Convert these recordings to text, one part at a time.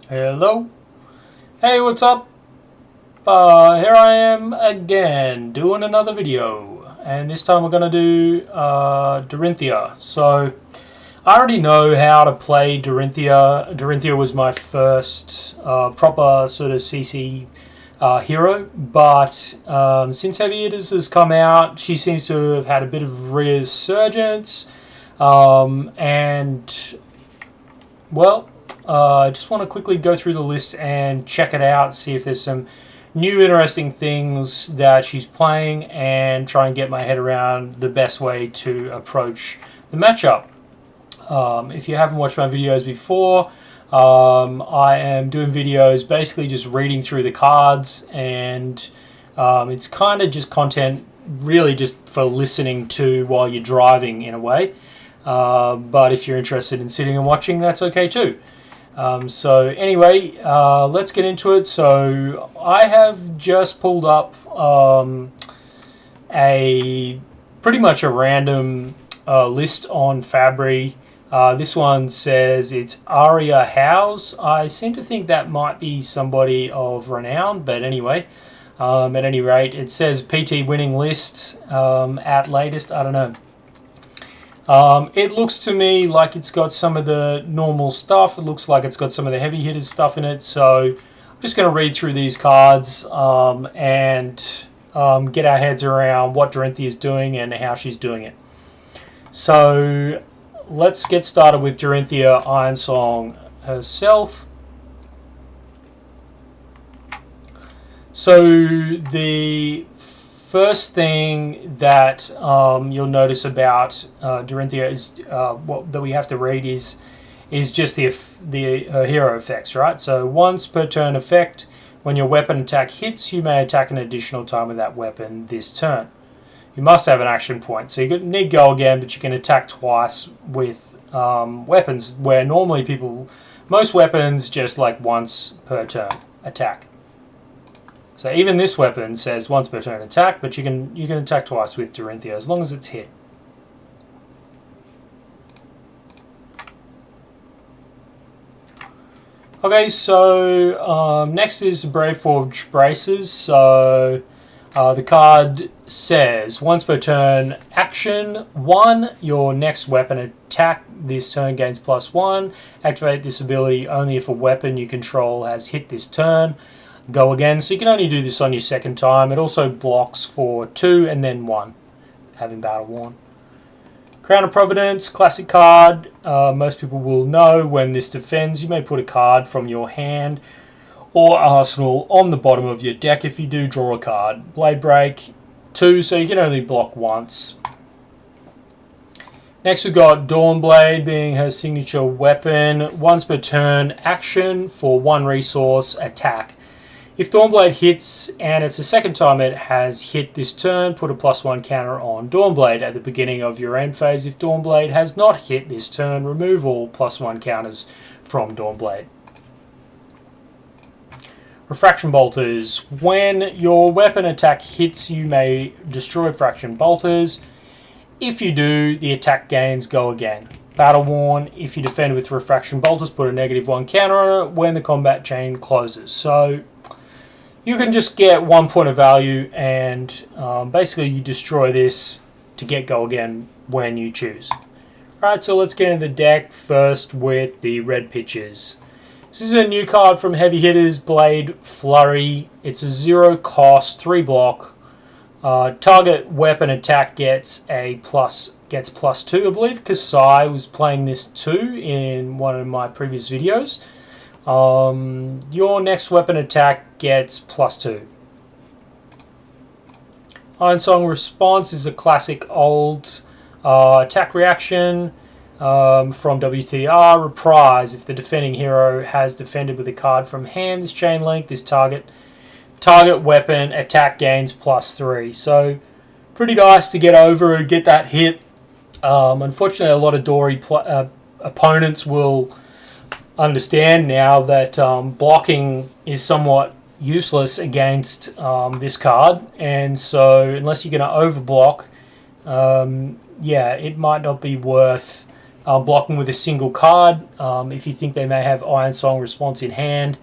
Hello. Hey, what's up? Here I am again doing another video, and this time we're gonna do Dorinthea. So I already know how to play Dorinthea. Dorinthea was my first proper sort of CC hero, but since Heavy Hitters has come out, she seems to have had a bit of resurgence, and well, I just want to quickly go through the list and check it out, see if there's some new interesting things that she's playing, and try and get my head around the best way to approach the matchup. If you haven't watched my videos before, I am doing videos basically just reading through the cards, and it's kind of just content really just for listening to while you're driving in a way. But if you're interested in sitting and watching, that's okay too. So anyway, let's get into it. So I have just pulled up a pretty much a random list on Fabry. This one says it's Aria House. I seem to think that might be somebody of renown, but anyway, at any rate, it says PT winning list at latest. I don't know. It looks to me like it's got some of the normal stuff. It looks like it's got some of the heavy hitters stuff in it. So I'm just going to read through these cards and get our heads around what Dorinthea is doing and how she's doing it. So let's get started with Dorinthea Ironsong herself. So the first thing that you'll notice about Dorinthea is what that we have to read is just the hero effects, right? So once per turn effect, when your weapon attack hits, you may attack an additional time with that weapon this turn. You must have an action point, so you need go again, but you can attack twice with weapons where normally most weapons just like once per turn attack. So even this weapon says once per turn attack, but you can attack twice with Dorinthea as long as it's hit. Okay, so next is Brave Forge Braces. So the card says once per turn action 1, your next weapon attack this turn gains +1. Activate this ability only if a weapon you control has hit this turn. Go again, so you can only do this on your second time. It also blocks for 2 and then 1, having battle worn. Crown of Providence, classic card. Most people will know when this defends, you may put a card from your hand or arsenal on the bottom of your deck. If you do, draw a card. Blade Break, 2, so you can only block once. Next we've got Dawnblade being her signature weapon. Once per turn action for 1 resource attack. If Dawnblade hits and it's the second time it has hit this turn, put a +1 counter on Dawnblade at the beginning of your end phase. If Dawnblade has not hit this turn, remove all +1 counters from Dawnblade. Refraction Bolters. When your weapon attack hits, you may destroy Fraction Bolters. If you do, the attack gains go again. Battle Worn. If you defend with Refraction Bolters, put a -1 counter on it when the combat chain closes. So you can just get 1 point of value, and basically you destroy this to get go again when you choose. Alright, so let's get into the deck first with the red pitchers. This is a new card from Heavy Hitters, Blade Flurry. It's a 0 cost, 3 block. Target weapon attack gets +2, I believe, because Sai was playing this too in one of my previous videos. Your next weapon attack gets +2. Ironsong Response is a classic old attack reaction from WTR. Reprise. If the defending hero has defended with a card from hand, this chain link, this target weapon attack gains +3. So pretty nice to get over and get that hit. Unfortunately, a lot of Dory opponents will understand now that blocking is somewhat useless against this card, and so unless you're going to overblock, yeah, it might not be worth blocking with a single card. If you think they may have Ironsong response in hand,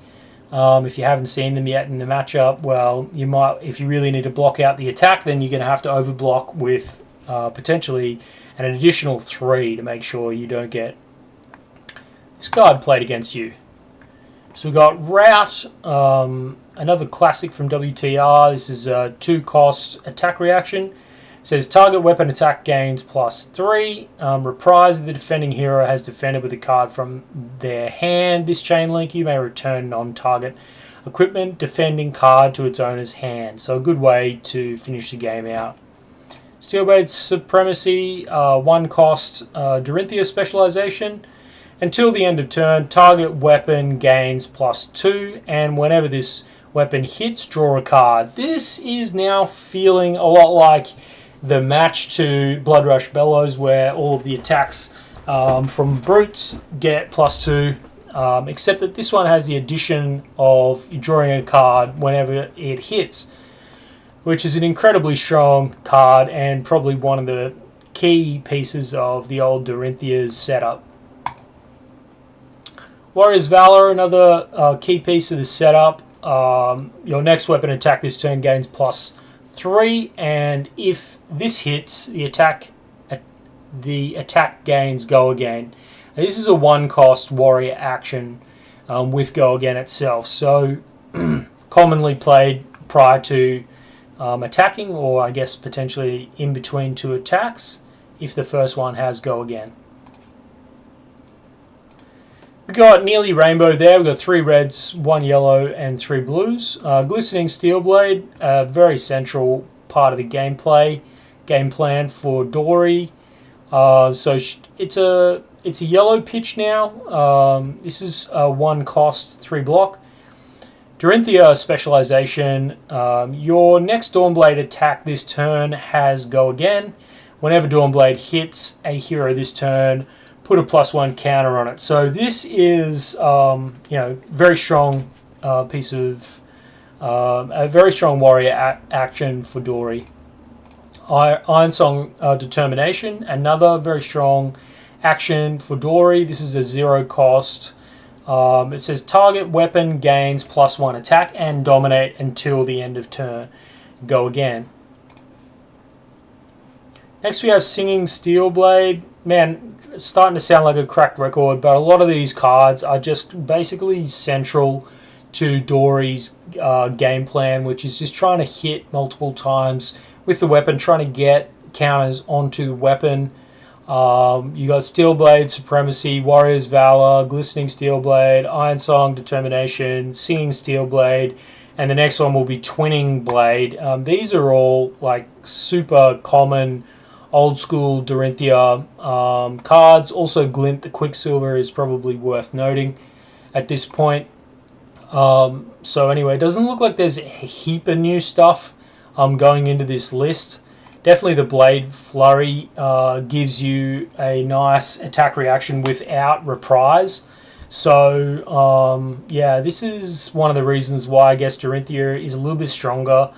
if you haven't seen them yet in the matchup, well, you might. If you really need to block out the attack, then you're going to have to overblock with potentially an additional 3 to make sure you don't get this card played against you. So we've got Rout, another classic from WTR. This is a 2-cost attack reaction. It says target weapon attack gains +3. Reprise if the defending hero has defended with a card from their hand. This chain link, you may return non-target equipment defending card to its owner's hand. So a good way to finish the game out. Steelblade Supremacy, 1-cost Dorinthea specialization. Until the end of turn, target weapon gains +2, and whenever this weapon hits, draw a card. This is now feeling a lot like the match to Blood Rush Bellows, where all of the attacks from brutes get +2, except that this one has the addition of drawing a card whenever it hits, which is an incredibly strong card and probably one of the key pieces of the old Dorinthea's setup. Warrior's Valor, another key piece of the setup. Your next weapon attack this turn gains +3, and if this hits, the attack gains Go Again. Now, this is a 1-cost warrior action with Go Again itself, so commonly played prior to attacking, or I guess potentially in between 2 attacks, if the first one has Go Again. We've got nearly rainbow there. We've got 3 reds, 1 yellow, and 3 blues. Glistening Steelblade, a very central part of the game plan for Dory. So it's a yellow pitch now. This is a 1-cost 3 block. Dorinthea specialization. Your next Dawnblade attack this turn has Go Again. Whenever Dawnblade hits a hero this turn, put a +1 counter on it. So this is, very strong piece of a very strong warrior action for Dory. Ironsong Determination, another very strong action for Dory. This is a 0-cost. It says target weapon gains +1 attack and dominate until the end of turn. Go Again. Next we have Singing Steelblade. Man, it's starting to sound like a cracked record, but a lot of these cards are just basically central to Dory's game plan, which is just trying to hit multiple times with the weapon, trying to get counters onto the weapon. You got Steelblade Supremacy, Warrior's Valor, Glistening Steelblade, Ironsong Determination, Singing Steelblade, and the next one will be Twinning Blade. These are all like super common old school Dorinthea cards. Also Glint the Quicksilver is probably worth noting at this point. So anyway, it doesn't look like there's a heap of new stuff going into this list. Definitely the Blade Flurry gives you a nice attack reaction without reprise. So yeah, this is one of the reasons why I guess Dorinthea is a little bit stronger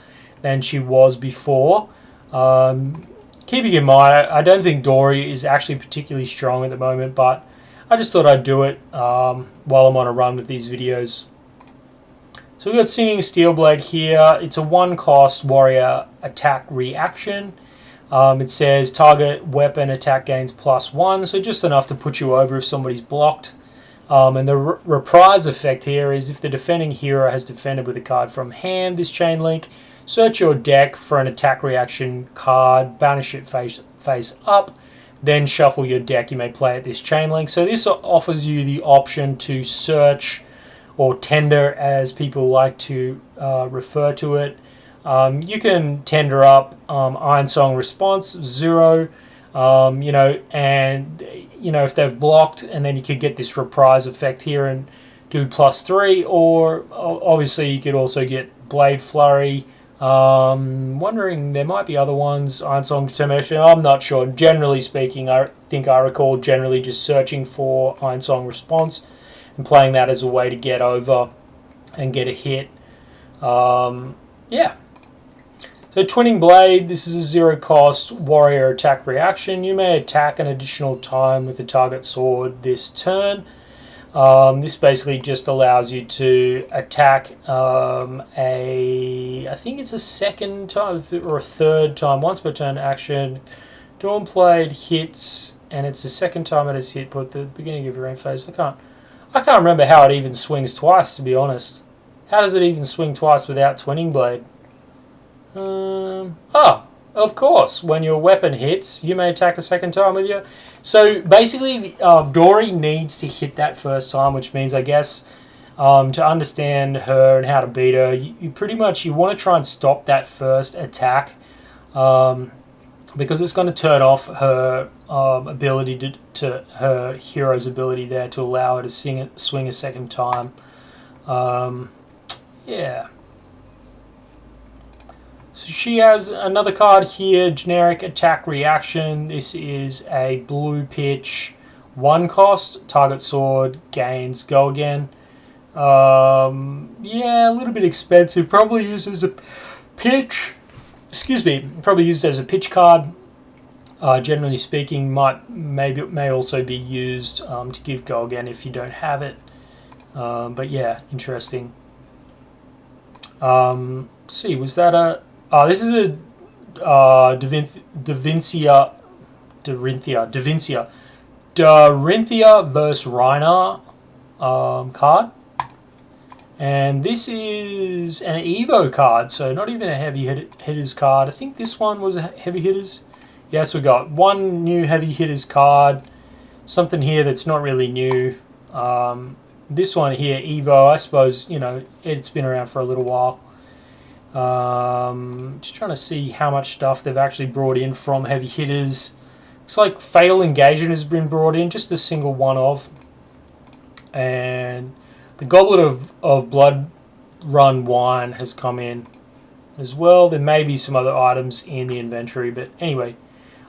than she was before. Keeping in mind, I don't think Dory is actually particularly strong at the moment, but I just thought I'd do it while I'm on a run with these videos. So we've got Singing Steelblade here. It's a 1-cost warrior attack reaction. It says target weapon attack gains +1, so just enough to put you over if somebody's blocked. And the reprise effect here is if the defending hero has defended with a card from hand, this chain link, search your deck for an attack reaction card, banish it face up, then shuffle your deck. You may play at this chain link. So this offers you the option to search, or tender as people like to refer to it. You can tender up Ironsong Response 0, and if they've blocked, and then you could get this reprise effect here and do +3, or obviously you could also get Blade Flurry. Wondering, there might be other ones. Ironsong Determination, I'm not sure. Generally speaking, I think I recall generally just searching for Ironsong Response and playing that as a way to get over and get a hit. Yeah. So Twinning Blade, this is a 0 cost warrior attack reaction. You may attack an additional time with the target sword this turn. This basically just allows you to attack I think it's a second time or a third time, once per turn action. Dawn Blade hits, and it's the second time it has hit, but at the beginning of your own phase. I can't remember how it even swings twice, to be honest. How does it even swing twice without Twinning Blade? Of course. When your weapon hits, you may attack a second time with you. So basically, Dory needs to hit that first time, which means, I guess, to understand her and how to beat her, you pretty much want to try and stop that first attack, because it's going to turn off her ability to her hero's ability there to allow her to swing a second time. Yeah. So she has another card here, generic attack reaction. This is a blue pitch, 1 cost, target sword, gains, go again. Yeah, a little bit expensive. Probably used as a pitch. Excuse me. Probably used as a pitch card. Generally speaking, may also be used to give go again if you don't have it. But yeah, interesting. See, was that a? This is a Dorinthea versus Reiner card. And this is an Evo card, so not even a heavy hitters card. I think this one was a heavy hitters. Yes, we got one new heavy hitters card. Something here that's not really new. This one here, Evo, I suppose, it's been around for a little while. Just trying to see how much stuff they've actually brought in from heavy hitters. Looks like Fatal Engagement has been brought in, just a single one of. And the Goblet of Blood Run Wine has come in as well. There may be some other items in the inventory, but anyway,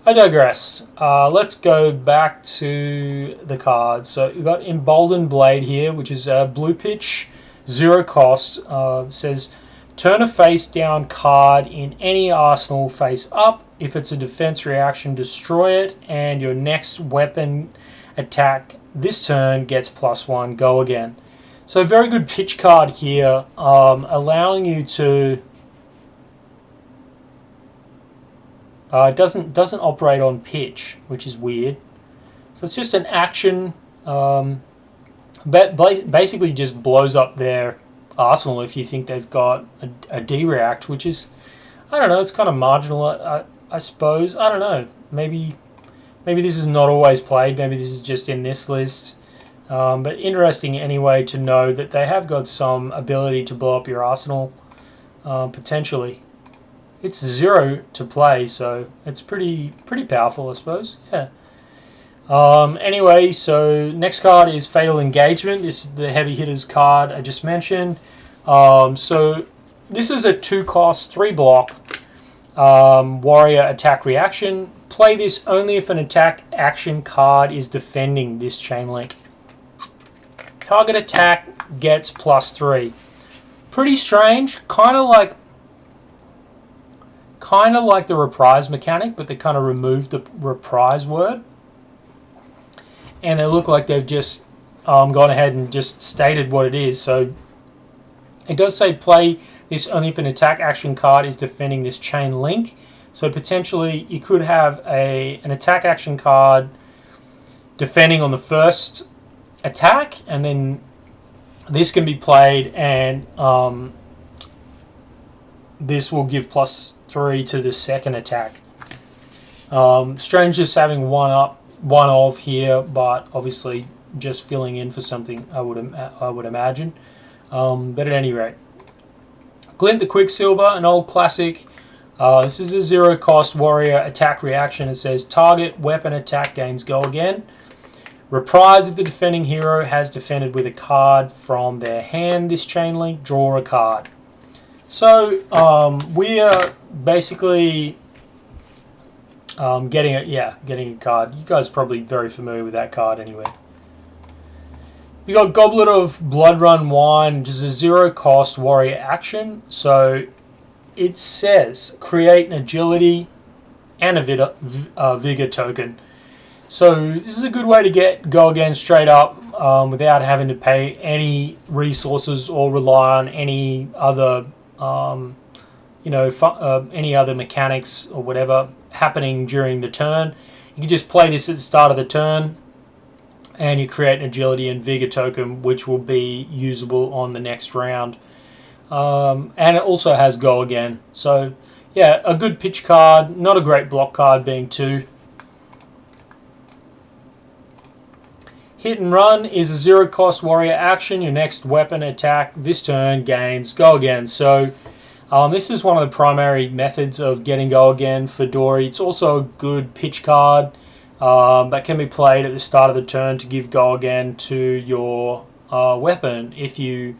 I digress. Let's go back to the cards. So you've got Emboldened Blade here, which is a blue pitch, 0 cost. Says turn a face down card in any arsenal face up. If it's a defense reaction, destroy it, and your next weapon attack this turn gets +1, go again. So a very good pitch card here, allowing you to. It doesn't operate on pitch, which is weird. So it's just an action. Basically just blows up their arsenal if you think they've got a D-react, which is, I don't know, it's kind of marginal, I suppose. I don't know. Maybe this is not always played. Maybe this is just in this list. But interesting anyway to know that they have got some ability to blow up your arsenal, potentially. It's 0 to play, so it's pretty powerful, I suppose. Yeah. Anyway, so next card is Fatal Engagement. This is the heavy hitters card I just mentioned. So this is a 2 cost, 3 block warrior attack reaction. Play this only if an attack action card is defending this chain link. Target attack gets +3. Pretty strange, kind of like the reprise mechanic, but they kind of removed the reprise word. And they look like they've just gone ahead and just stated what it is. So it does say play this only if an attack action card is defending this chain link. So potentially you could have an attack action card defending on the first attack, and then this can be played, and this will give +3 to the second attack. Strange just having one of here, but obviously just filling in for something, I would imagine. But at any rate, Glint the Quicksilver, an old classic. This is a 0 cost warrior attack reaction. It says target weapon attack gains go again. Reprise if the defending hero has defended with a card from their hand this chain link, draw a card. So we are basically getting a card. You guys are probably very familiar with that card anyway. We got Goblet of Blood Run Wine, which is a 0 cost warrior action. So it says create an agility and a vigor token. So this is a good way to go again straight up without having to pay any resources or rely on any other any other mechanics or whatever happening during the turn. You can just play this at the start of the turn, and you create an agility and vigor token, which will be usable on the next round. And it also has go again. So yeah, a good pitch card, not a great block card being 2. Hit and Run is a 0-cost warrior action. Your next weapon attack this turn gains go again. So this is one of the primary methods of getting go again for Dory. It's also a good pitch card that can be played at the start of the turn to give go again to your weapon. If you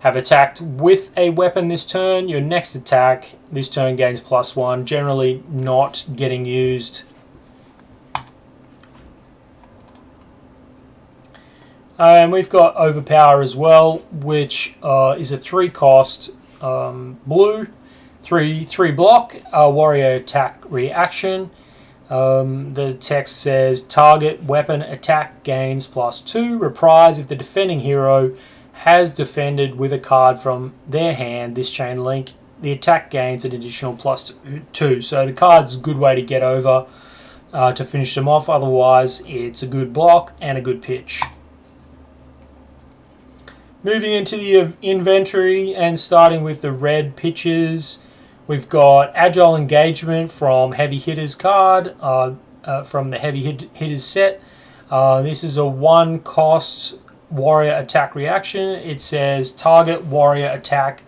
have attacked with a weapon this turn, your next attack this turn gains +1, generally not getting used. And we've got Overpower as well, which is a 3-cost blue, 3 block, warrior attack reaction. The text says target weapon attack gains +2. Reprise if the defending hero has defended with a card from their hand this chain link. The attack gains an additional +2. So the card's a good way to get over to finish them off. Otherwise, it's a good block and a good pitch. Moving into the inventory and starting with the red pitches, we've got Agile Engagement from Heavy Hitters card, from the Heavy Hitters set. This is a 1-cost warrior attack reaction. It says target warrior attack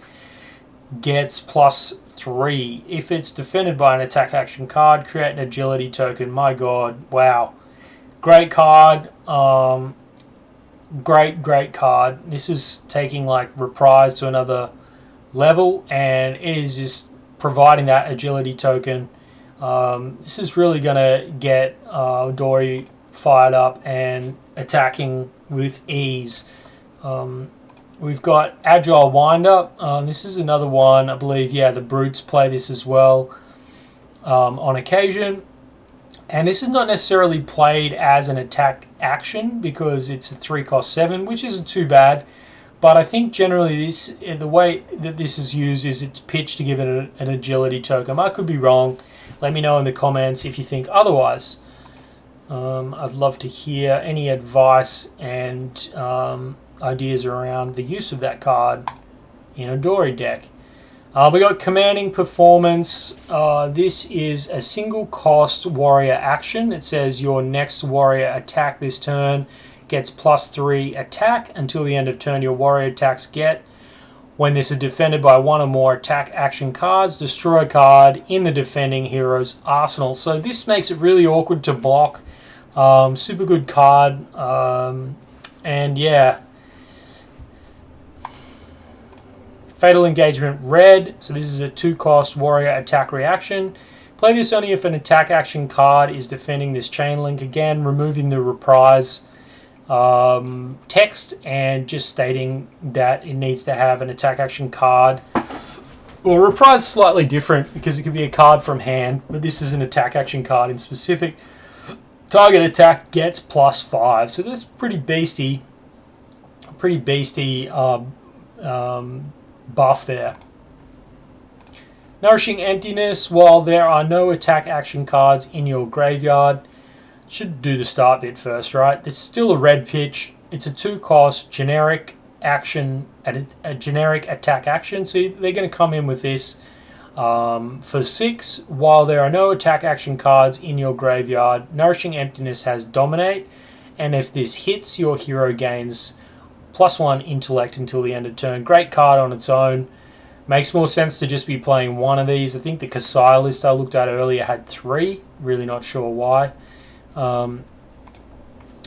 gets +3. If it's defended by an attack action card, create an agility token. My god, wow. Great card. Great card. This is taking like Reprise to another level, and it is just providing that agility token. This is really going to get Dory fired up and attacking with ease. We've got Agile Wind-Up. This is another one, I believe, yeah, the Brutes play this as well on occasion. And this is not necessarily played as an attack action because it's a 3-cost 7, which isn't too bad. But I think generally the way that this is used is it's pitched to give it an agility token. I could be wrong. Let me know in the comments if you think otherwise. I'd love to hear any advice and ideas around the use of that card in a Dory deck. We got Commanding Performance. This is a 1-cost warrior action. It says your next warrior attack this turn gets +3 attack until the end of turn. Your warrior attacks get, when this is defended by 1 or more attack action cards, destroy a card in the defending hero's arsenal. So this makes it really awkward to block. Super good card. And yeah. Fatal Engagement red, so this is a 2-cost warrior attack reaction. Play this only if an attack action card is defending this chain link. Again, removing the Reprise text and just stating that it needs to have an attack action card. Well, Reprise is slightly different because it could be a card from hand, but this is an attack action card in specific. Target attack gets +5, so that's pretty beastie. Buff there. Nourishing Emptiness. While there are no attack action cards in your graveyard, should do the start bit first, right? It's still a red pitch. It's a 2-cost generic action, a generic attack action. So they're going to come in with this for 6. While there are no attack action cards in your graveyard, Nourishing Emptiness has Dominate, and if this hits, your hero gains +1 intellect until the end of turn. Great card on its own. Makes more sense to just be playing one of these. I think the Kasai list I looked at earlier had 3. Really not sure why.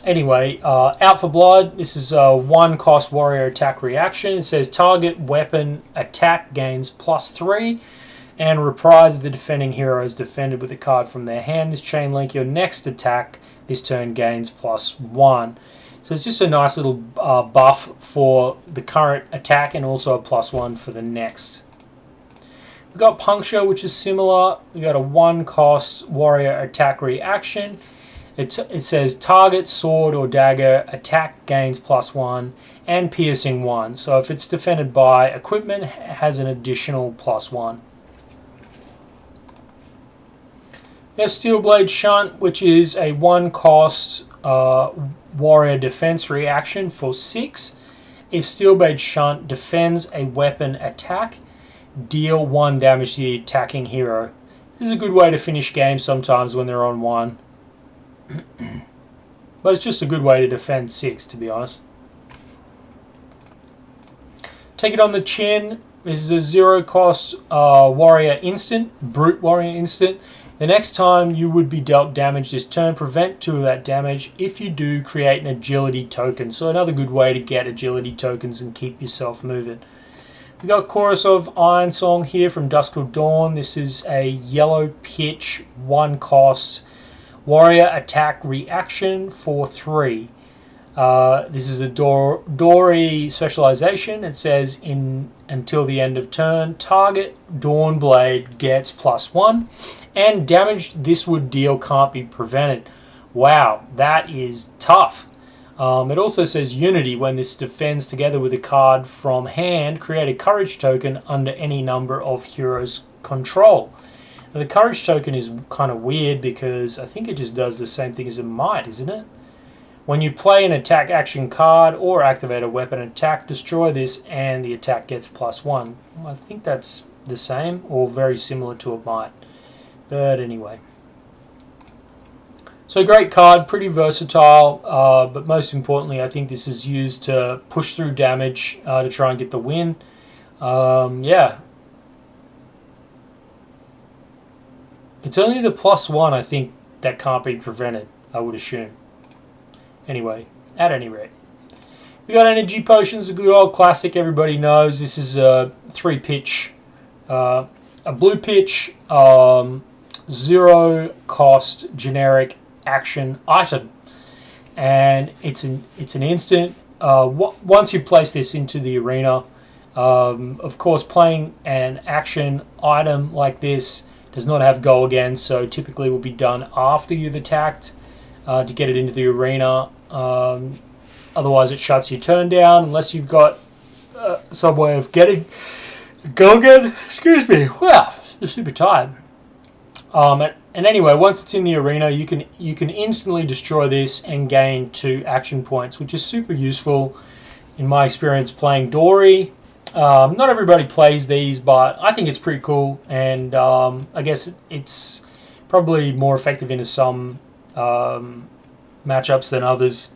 Anyway, Out for Blood. This is a 1-cost warrior attack reaction. It says target weapon attack gains +3. And Reprise if the defending hero is defended with a card from their hand. This chain link, your next attack this turn gains +1. So it's just a nice little buff for the current attack and also a +1 for the next. We've got Puncture, which is similar. We've got a 1-cost warrior attack reaction. It says target sword or dagger attack gains +1 and piercing 1. So if it's defended by equipment, it has an additional +1. We have Steelblade Shunt, which is a 1-cost warrior defense reaction for 6. If Steelblade Shunt defends a weapon attack, deal 1 damage to the attacking hero. This is a good way to finish games sometimes when they're on 1. But it's just a good way to defend 6, to be honest. Take it on the chin. This is a 0-cost warrior instant, brute warrior instant. The next time you would be dealt damage this turn, prevent 2 of that damage. If you do, create an agility token. So another good way to get agility tokens and keep yourself moving. We've got Chorus of Ironsong here from Dusk Till Dawn. This is a yellow pitch, 1-cost warrior attack reaction for 3. This is a Dory specialization. It says until the end of turn, target Dawnblade gets +1, and damage this would deal can't be prevented. Wow, that is tough. It also says Unity. When this defends together with a card from hand, create a courage token under any number of heroes' control. Now, the courage token is kind of weird because I think it just does the same thing as a might, isn't it? When you play an attack action card or activate a weapon attack, destroy this and the attack gets +1. I think that's the same or very similar to a might. But anyway. So great card, pretty versatile, but most importantly I think this is used to push through damage to try and get the win. Yeah. It's only the +1 I think that can't be prevented, I would assume. Anyway, at any rate. We got Energy Potions, a good old classic everybody knows. This is a 3-pitch, a blue pitch, 0-cost generic action item. And it's an instant. Once you place this into the arena, of course playing an action item like this does not have go again, so typically will be done after you've attacked to get it into the arena. Otherwise it shuts your turn down unless you've got some way of getting go again. Excuse me. Wow, I'm super tired. And anyway, once it's in the arena, you can instantly destroy this and gain 2 action points, which is super useful in my experience playing Dory. Not everybody plays these, but I think it's pretty cool, and I guess it's probably more effective in some matchups than others.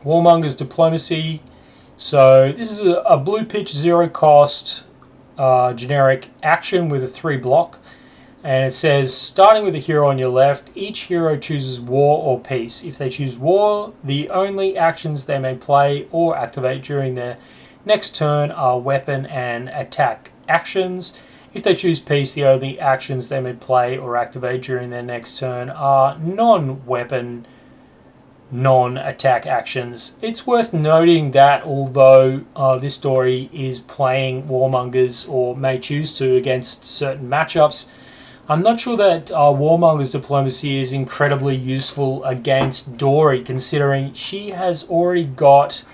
Warmonger's Diplomacy. So this is a blue pitch 0-cost generic action with a 3 block, and it says starting with a hero on your left, each hero chooses war or peace. If they choose war, the only actions they may play or activate during their next turn are weapon and attack actions. If they choose peace, the only actions they may play or activate during their next turn are non-weapon, non-attack actions. It's worth noting that although this story is playing Warmongers, or may choose to, against certain matchups, I'm not sure that Warmonger's Diplomacy is incredibly useful against Dory, considering she has already got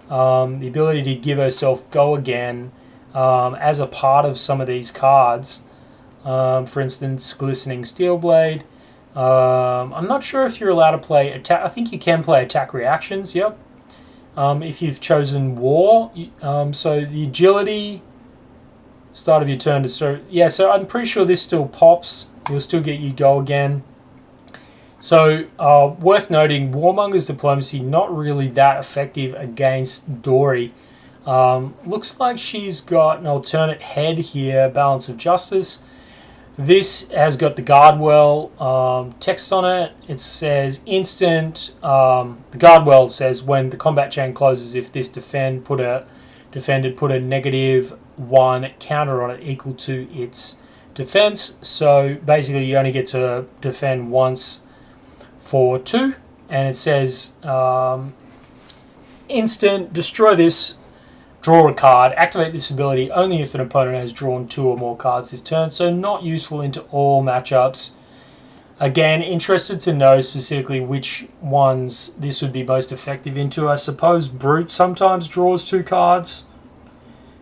the ability to give herself go again as a part of some of these cards. For instance, Glistening Steelblade. I'm not sure if you're allowed to play attack. I think you can play attack reactions, yep. If you've chosen war. So the agility, start of your turn to serve. Yeah, so I'm pretty sure this still pops. You'll still get you go again. So worth noting, Warmonger's Diplomacy not really that effective against Dory. Looks like she's got an alternate head here, Balance of Justice. This has got the Guardwell text on it. It says instant. The Guardwell says when the combat chain closes, if this defended put a -1 counter on it equal to its defense. So basically, you only get to defend once for 2, and it says instant. Destroy this draw a card. Activate this ability only if an opponent has drawn 2 or more cards this turn, so not useful into all matchups. Again, interested to know specifically which ones this would be most effective into. I suppose Brute sometimes draws 2 cards,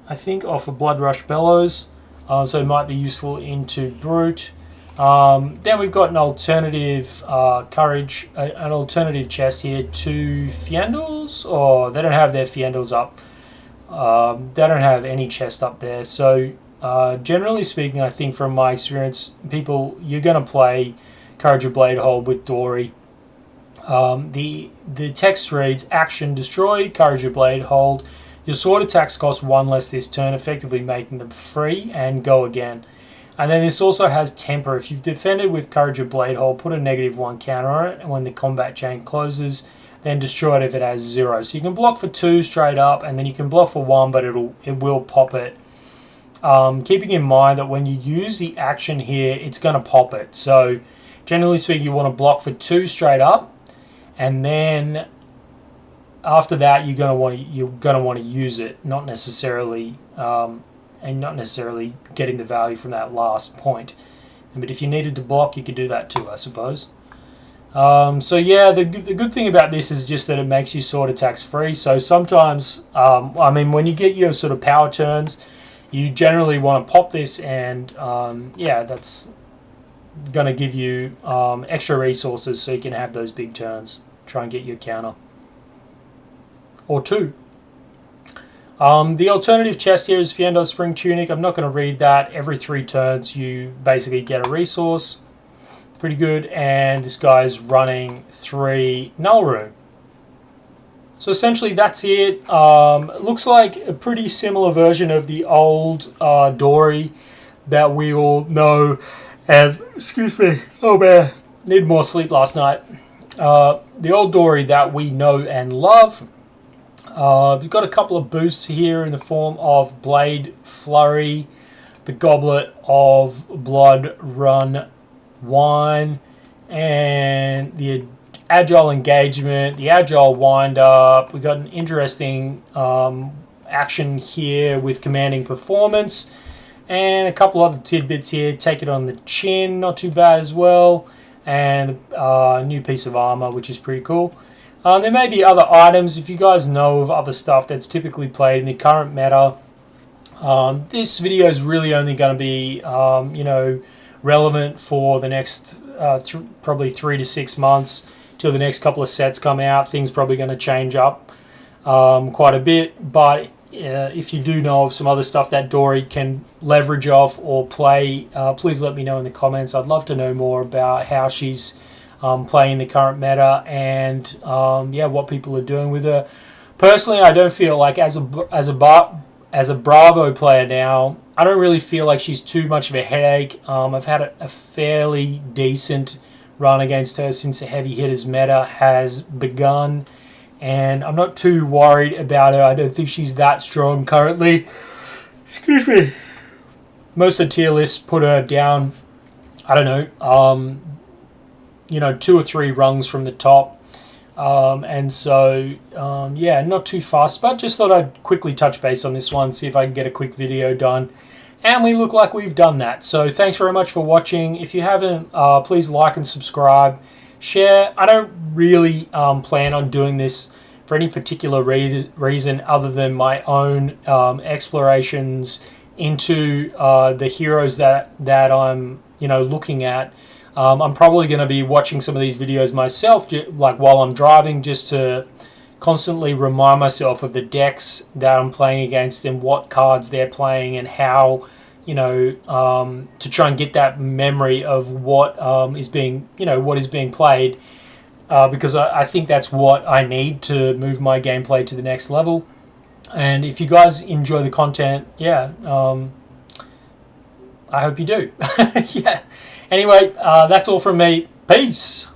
I think, off of Blood Rush Bellows, so it might be useful into Brute. Then we've got an alternative an alternative chest here to Fiendals, or they don't have their Fiendals up. They don't have any chest up there, so generally speaking, I think from my experience, you're going to play Courage of Bladehold with Dory. The text reads, action destroy, Courage of Bladehold. Your sword attacks cost 1 less this turn, effectively making them free, and go again. And then this also has temper. If you've defended with Courage of Bladehold, put a -1 counter on it, and when the combat chain closes, then destroy it if it has 0. So you can block for 2 straight up, and then you can block for 1, but it will pop it. Keeping in mind that when you use the action here, it's going to pop it. So generally speaking, you want to block for 2 straight up, and then after that, you're going to want to use it, not necessarily getting the value from that last point. But if you needed to block, you could do that too, I suppose. So yeah, the good thing about this is just that it makes you sword attacks free. So sometimes, I mean, when you get your sort of power turns, you generally want to pop this, and yeah, that's going to give you extra resources so you can have those big turns. Try and get your counter. Or 2. The alternative chest here is Fiendo's Spring Tunic. I'm not going to read that. Every 3 turns you basically get a resource. Pretty good. And this guy's running 3 Null Rune. So essentially that's it. Looks like a pretty similar version of the old Dory that we all know. And, excuse me, oh man, need more sleep last night. The old Dory that we know and love. We've got a couple of boosts here in the form of Blade Flurry, the Goblet of Blood Run Wine, and the Agile Engagement, the Agile Wind Up. We've got an interesting action here with Commanding Performance, and a couple other tidbits here. Take it on the chin, not too bad as well, and a new piece of armor, which is pretty cool. There may be other items. If you guys know of other stuff that's typically played in the current meta, this video is really only going to be, relevant for the next probably 3 to 6 months till the next couple of sets come out. Things probably going to change up quite a bit. But if you do know of some other stuff that Dory can leverage off or play, please let me know in the comments. I'd love to know more about how she's playing the current meta, and yeah, what people are doing with her. Personally, I don't feel like as a Bravo player now, I don't really feel like she's too much of a headache. I've had a fairly decent run against her since the heavy hitters meta has begun, and I'm not too worried about her. I don't think she's that strong currently. Excuse me. Most of the tier lists put her down, I don't know, 2 or 3 rungs from the top, and so yeah, not too fast, but just thought I'd quickly touch base on this one, see if I can get a quick video done, and we look like we've done that. So thanks very much for watching. If you haven't, please like and subscribe, share. I don't really plan on doing this for any particular reason other than my own explorations into the heroes that I'm looking at. I'm probably going to be watching some of these videos myself, like while I'm driving, just to constantly remind myself of the decks that I'm playing against and what cards they're playing, and how, to try and get that memory of what is being played, because I think that's what I need to move my gameplay to the next level. And if you guys enjoy the content, yeah, I hope you do. Yeah. Anyway, that's all from me. Peace.